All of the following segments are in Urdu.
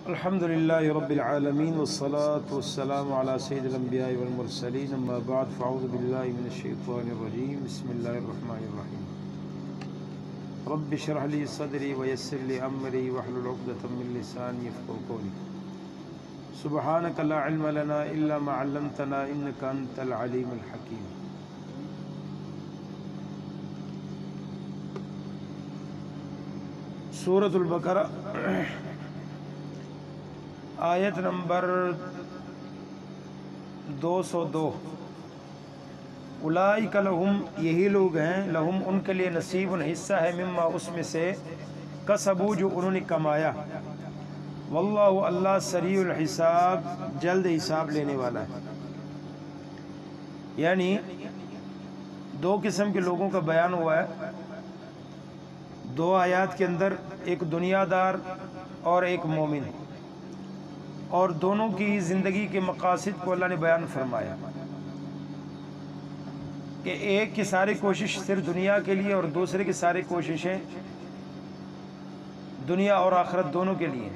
الحمد للہ رب العالمین والصلاة والسلام علی سید الانبیاء والمرسلین اما بعد فاعوذ باللہ من الشیطان الرجیم بسم اللہ الرحمن الرحیم رب اشرح لی صدری ویسر لی امری واحلل عقدۃ من لسانی یفقهوا قولی سبحانک لا علم لنا الا ما علمتنا انک انت العلیم الحکیم۔ سورۃ البقرہ آیت نمبر 202۔ اولئک لہم، یہی لوگ ہیں، لہم ان کے لیے نصیب حصہ ہے، مما اس میں سے، کسبوا جو انہوں نے کمایا، واللہ اللہ سریع الحساب جلد حساب لینے والا ہے۔ یعنی دو قسم کے لوگوں کا بیان ہوا ہے دو آیات کے اندر، ایک دنیا دار اور ایک مومن، اور دونوں کی زندگی کے مقاصد کو اللہ نے بیان فرمایا کہ ایک کی ساری کوشش صرف دنیا کے لیے اور دوسرے کی ساری کوششیں دنیا اور آخرت دونوں کے لیے۔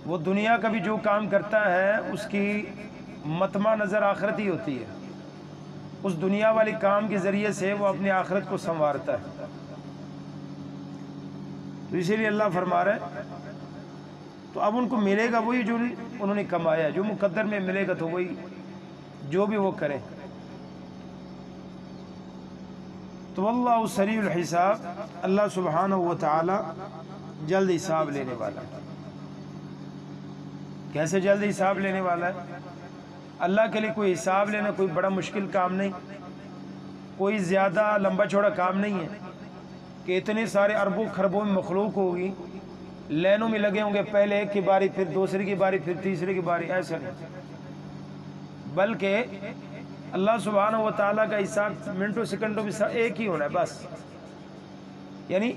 وہ دنیا کا بھی جو کام کرتا ہے اس کی مطمع نظر آخرت ہی ہوتی ہے، اس دنیا والے کام کے ذریعے سے وہ اپنی آخرت کو سنوارتا ہے۔ تو اسی لیے اللہ فرما رہا ہے تو اب ان کو ملے گا وہی جو انہوں نے کمایا، جو مقدر میں ملے گا تو وہی جو بھی وہ کرے۔ تو واللہ سریع الحساب، اللہ سبحانہ و تعالی جلد حساب لینے والا ہے۔ کیسے جلد حساب لینے والا ہے؟ اللہ کے لیے کوئی حساب لینا کوئی بڑا مشکل کام نہیں، کوئی زیادہ لمبا چوڑا کام نہیں ہے کہ اتنے سارے اربوں خربوں میں مخلوق ہوگی، لینوں میں لگے ہوں گے، پہلے ایک کی باری، پھر دوسرے کی باری، پھر تیسرے کی باری، ایسا نہیں، بلکہ اللہ سبحانہ و تعالیٰ کا حساب منٹوں سیکنڈوں میں ایک ہی ہونا ہے بس۔ یعنی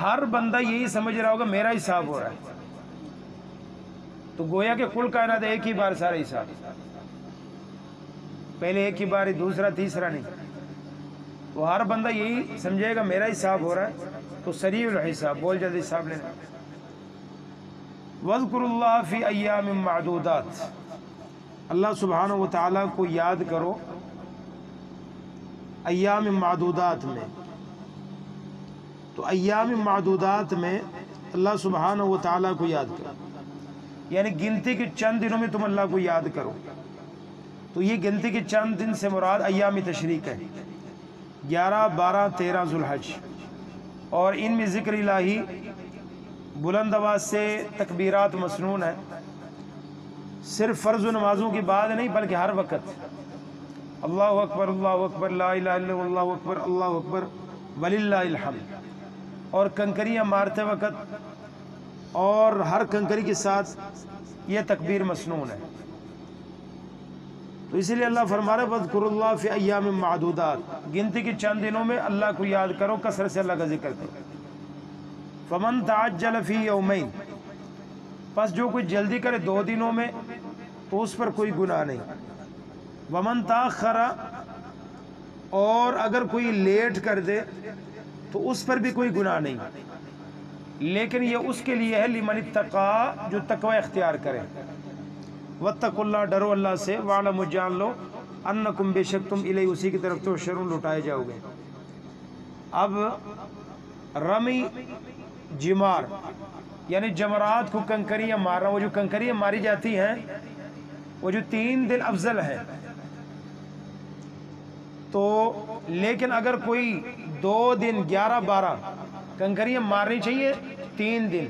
ہر بندہ یہی سمجھ رہا ہوگا میرا حساب ہو رہا ہے، تو گویا کہ کل کائنات ایک ہی بار سارا حساب، پہلے ایک ہی باری، دوسرا تیسرا نہیں، وہ ہر بندہ یہی سمجھے گا میرا حساب ہو رہا ہے، تو سریع الحساب، بول جلدی حساب لینا۔ وَاذْكُرُوا اللَّهَ فِي أَيَّامٍ مَّعْدُودَاتٍ، اللہ سبحانہ و تعالیٰ کو یاد کرو ایام معدودات میں۔ تو ایام معدودات میں اللہ سبحانہ و تعالیٰ کو یاد کرو، یعنی گنتی کے چند دنوں میں تم اللہ کو یاد کرو۔ تو یہ گنتی کے چند دن سے مراد ایام تشریق ہے، 11، 12، 13 ذوالحج، اور ان میں ذکر الہی بلند آواز سے تکبیرات مسنون ہے، صرف فرض و نمازوں کی بات نہیں بلکہ ہر وقت اللہ اکبر اللہ اکبر لا الہ الا اللہ اکبر اللہ اکبر وللہ الحمد، اور کنکریاں مارتے وقت اور ہر کنکری کے ساتھ یہ تکبیر مسنون ہے۔ تو اسی لیے اللہ فرما رہا ہے وَاذْكُرُوا اللَّهَ فِي أَيَّامٍ مَّعْدُودَاتٍ، گنتی کے چند دنوں میں اللہ کو یاد کرو، کثرت سے اللہ کا ذکر کرو۔ فَمَن تَعَجَّلَ فِي يَوْمَيْنِ، پس جو کوئی جلدی کرے 2 دنوں میں تو اس پر کوئی گناہ نہیں۔ وَمَن تَأَخَّرَ، اور اگر کوئی لیٹ کر دے تو اس پر بھی کوئی گناہ نہیں، لیکن یہ اس کے لیے ہے لمن اتقا، جو تقوی اختیار کرے۔ واتقوا اللہ، ڈرو اللہ سے، وَاعْلَمُوا، جان لو، انکم، بے شک تم، الیہ، اسی کی طرف تحشرون، لوٹائے جاؤ گے۔ اب رمی جمار یعنی جمرات کو کنکریاں مارنا، وہ جو کنکریاں ماری جاتی ہیں وہ جو 3 دن افضل ہے، تو لیکن اگر کوئی 2 دن 11، 12 کنکریاں مارنی چاہیے 3 دن،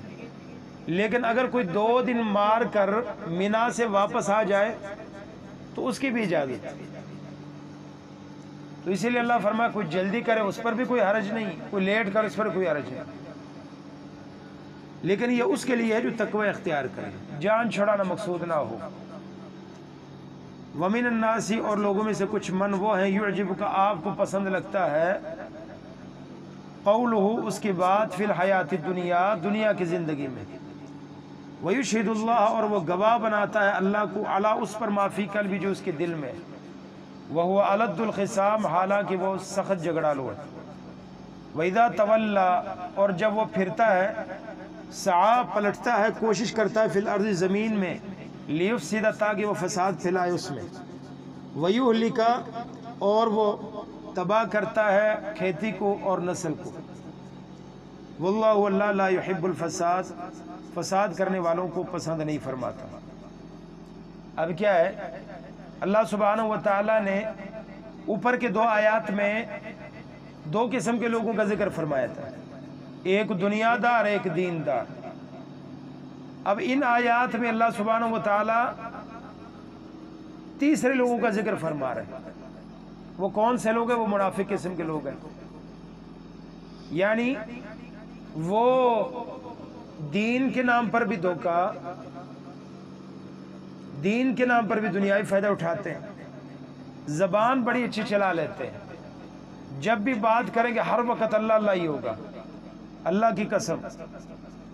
لیکن اگر کوئی 2 دن مار کر مینا سے واپس آ جائے تو اس کی بھی اجازت۔ تو اسی لیے اللہ فرمایا کوئی جلدی کرے اس پر بھی کوئی حرج نہیں، کوئی لیٹ کرے اس پر کوئی حرج نہیں، لیکن یہ اس کے لیے ہے جو تقوی اختیار کرے، جان چھڑانا مقصود نہ ہو۔ وَمِنَ النَّاسِ، اور لوگوں میں سے کچھ من وہ ہیں، يُعْجِبُكَ، آپ کو پسند لگتا ہے، قَوْلُهُ، اس کی بات، فِي الْحَيَاةِ الدُّنْيَا، دنیا کی زندگی میں، وَيُشْهِدُ اللَّهَ، اور وہ گواہ بناتا ہے اللہ کو، عَلَىٰ، اس پر، مَا فِي قَلْبِهِ، جو اس کے دل میں، وَهُوَ أَلَدُّ الْخِصَامِ، حالانکہ وہ سخت جھگڑالو ہے۔ وَإِذَا تَوَلَّى، اور جب وہ پھرتا ہے، سعا پلٹتا ہے، کوشش کرتا ہے فی الارض زمین میں، لیفسد تاکہ وہ فساد پھیلائے اس میں، ویہلک اور وہ تباہ کرتا ہے کھیتی کو اور نسل کو، واللہ اللہ لا يحب الفساد، فساد کرنے والوں کو پسند نہیں فرماتا۔ اب کیا ہے، اللہ سبحانہ و تعالی نے اوپر کے 2 آیات میں 2 قسم کے لوگوں کا ذکر فرمایا تھا، ایک دنیا دار ایک دین دار۔ اب ان آیات میں اللہ سبحانہ و تعالی تیسرے لوگوں کا ذکر فرما رہے ہیں۔ وہ کون سے لوگ ہیں؟ وہ منافق قسم کے لوگ ہیں، یعنی وہ دین کے نام پر بھی دھوکہ، دین کے نام پر بھی دنیاوی فائدہ اٹھاتے ہیں، زبان بڑی اچھی چلا لیتے ہیں، جب بھی بات کریں گے ہر وقت اللہ اللہ ہی ہوگا، اللہ کی قسم،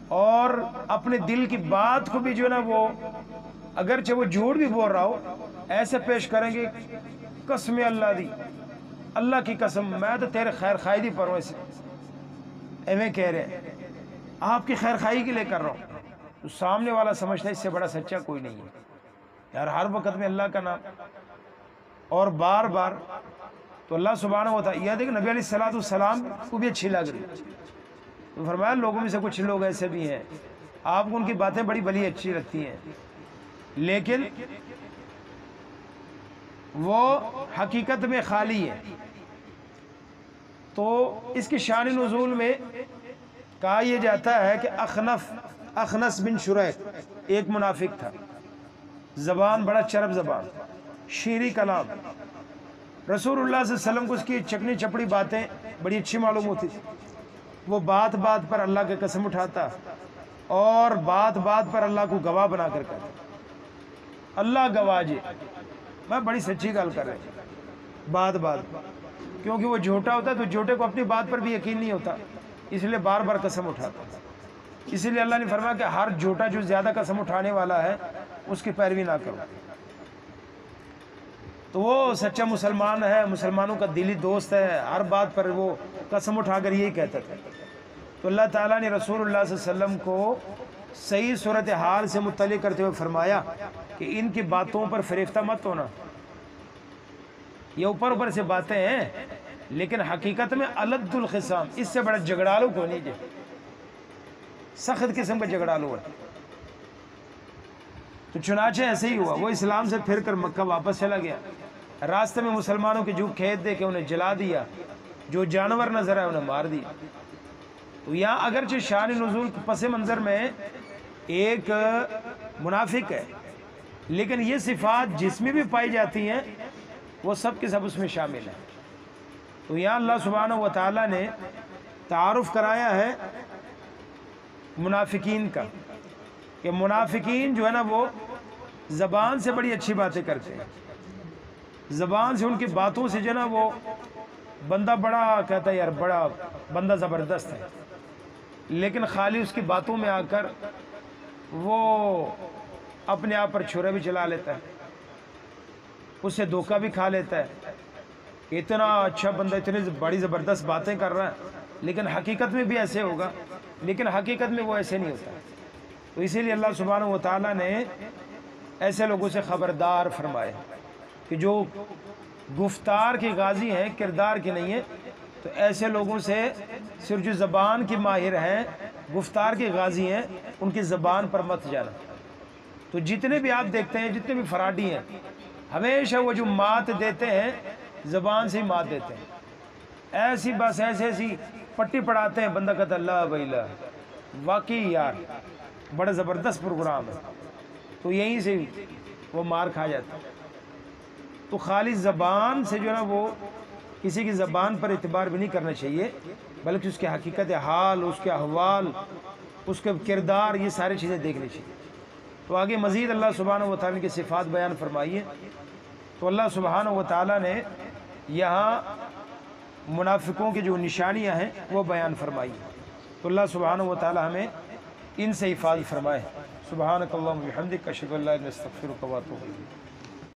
اور اپنے دل کی بات کو بھی جو ہے نا وہ اگرچہ وہ جھوٹ بھی بول رہا ہو ایسے پیش کریں گے، قسم اللہ دی، اللہ کی قسم میں تو تیرے خیر خواہی پر ہوں، ایویں کہہ رہے ہیں آپ کی خیر خواہی کے لیے کر رہا ہوں، تو سامنے والا سمجھتا ہے اس سے بڑا سچا کوئی نہیں ہے یار، ہر وقت میں اللہ کا نام اور بار بار۔ تو اللہ سبحانہ و تعالیٰ یہ دیکھ نبی علیہ السلام کو بھی اچھی لگ رہی، تو فرمایا لوگوں میں سے کچھ لوگ ایسے بھی ہیں آپ کو ان کی باتیں بڑی بھلی اچھی لگتی ہیں، لیکن وہ حقیقت میں خالی ہے۔ تو اس کی شان نزول میں کہا یہ جاتا ہے کہ اخنس بن شریح ایک منافق تھا، زبان بڑا چرب زبان، شیریں کلام، رسول اللہ صلی اللہ علیہ وسلم کو اس کی چکنی چپڑی باتیں بڑی اچھی معلوم ہوتی تھی، وہ بات بات پر اللہ کی قسم اٹھاتا اور بات بات پر اللہ کو گواہ بنا کر کہتا، اللہ گواہ جی میں بڑی سچی گل کر رہا، بات بات، کیونکہ وہ جھوٹا ہوتا ہے تو جھوٹے کو اپنی بات پر بھی یقین نہیں ہوتا، اس لیے بار بار قسم اٹھاتا، اسی لیے اللہ نے فرمایا کہ ہر جھوٹا جو زیادہ قسم اٹھانے والا ہے اس کی پیروی نہ کرو۔ تو وہ سچا مسلمان ہے، مسلمانوں کا دلی دوست ہے، ہر بات پر وہ قسم اٹھا کر یہی کہتا تھا۔ تو اللہ تعالیٰ نے رسول اللہ صلی اللہ علیہ وسلم کو صحیح صورتحال سے مطلع کرتے ہوئے فرمایا کہ ان کی باتوں پر فریفتہ مت ہونا، یہ اوپر اوپر سے باتیں ہیں لیکن حقیقت میں الد الخصام، اس سے بڑا جھگڑالو کو نہیں جائے، سخت قسم کا جھگڑالو ہے۔ تو چنانچہ ایسے ہی ہوا، وہ اسلام سے پھر کر مکہ واپس چلا گیا، راستے میں مسلمانوں کے جو کھیت دے کے انہیں جلا دیا، جو جانور نظر آئے انہیں مار دیا۔ تو یہاں اگرچہ شان نزول پس منظر میں ایک منافق ہے، لیکن یہ صفات جس میں بھی پائی جاتی ہیں وہ سب کے سب اس میں شامل ہیں۔ تو یہاں اللہ سبحانہ و تعالیٰ نے تعارف کرایا ہے منافقین کا، کہ منافقین جو ہے نا وہ زبان سے بڑی اچھی باتیں کرتے ہیں، زبان سے ان کی باتوں سے جو ہے نا وہ بندہ بڑا کہتا ہے یار بڑا بندہ زبردست ہے، لیکن خالی اس کی باتوں میں آ کر وہ اپنے آپ پر چھرے بھی چلا لیتا ہے، اس سے دھوکہ بھی کھا لیتا ہے، اتنا اچھا بندہ اتنی بڑی زبردست باتیں کر رہا ہے لیکن حقیقت میں بھی ایسے ہوگا، لیکن حقیقت میں وہ ایسے نہیں ہوتا۔ تو اسی لیے اللہ سبحانہ و تعالیٰ نے ایسے لوگوں سے خبردار فرمائے کہ جو گفتار کے غازی ہیں کردار کے نہیں ہیں، تو ایسے لوگوں سے صرف جو زبان کی ماہر ہیں گفتار کے غازی ہیں ان کی زبان پر مت جانا۔ تو جتنے بھی آپ دیکھتے ہیں جتنے بھی فراڈی ہیں ہمیشہ وہ جو مات دیتے ہیں زبان سے ہی مات دیتے ہیں، ایسی بس ایسی پٹی پڑھاتے ہیں، بندہ کہتا اللہ بھائی واقعی یار بڑا زبردست پروگرام ہے، تو یہیں سے وہ مار کھا جاتا ہے۔ تو خالی زبان سے جو ہے نا وہ کسی کی زبان پر اعتبار بھی نہیں کرنا چاہیے، بلکہ اس کے حقیقت حال، اس کے احوال، اس کے کردار، یہ ساری چیزیں دیکھنی چاہیے۔ تو آگے مزید اللہ سبحانہ و تعالیٰ کی صفات بیان فرمائیے۔ تو اللہ سبحانہ و تعالیٰ نے یہاں منافقوں کی جو نشانیاں ہیں وہ بیان فرمائی۔ تو اللہ سبحانہ و تعالیٰ ہمیں ان سے حفاظت فرمائے۔ سبحانک اللہم و بحمدک، اشہد ان لا الہ الا انت، استغفرک و اتوب الیک۔